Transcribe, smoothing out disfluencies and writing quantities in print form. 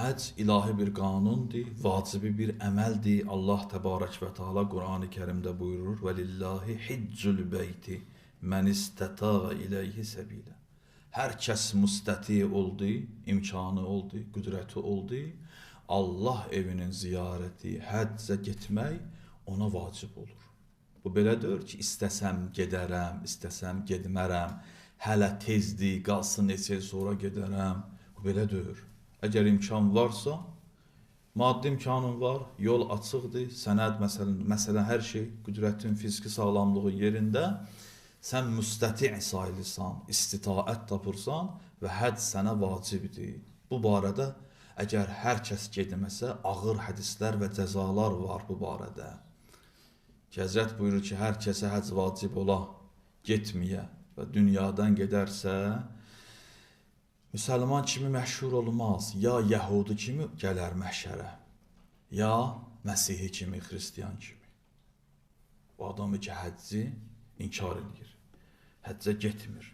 Həc ilahi bir qanundur, vacibi bir əməldir. Allah təbarək və təala Qurani Kərimdə buyurur: "Və lillahi hiccul beyti men istata ileyhi səbilə." Hər kəs müstəti oldu, imkanı oldu, qüdrəti oldu, Allah evinin ziyarəti, həccə getmək ona vacib olur. Bu belə deyil ki, istəsəm gedərəm, istəsəm getmərəm, hələ tezdir, qalsın neçə il sonra gedərəm. Bu belə deyil. Əgər imkan varsa, maddi imkanın var, yol açıqdır, sənəd məsələn hər şey, qüdrətin, fiziki sağlamlığı yerində, sən müstəti sayılırsan, istitaət tapırsan və həcc sənə vacibdir. Bu barədə əgər hər kəs getməsə, ağır hədislər və cəzalar var bu barədə. Həzrət buyurur ki, hər kəsə həcc vacib ola, getməyə və dünyadan gedərsə, Müsəlman kimi məşhur olmaz, ya Yəhudi kimi gələr məhşərə, ya Məsihi kimi, Xristiyan kimi. Bu adamı ki, həcci inkar edir, həccə getmir.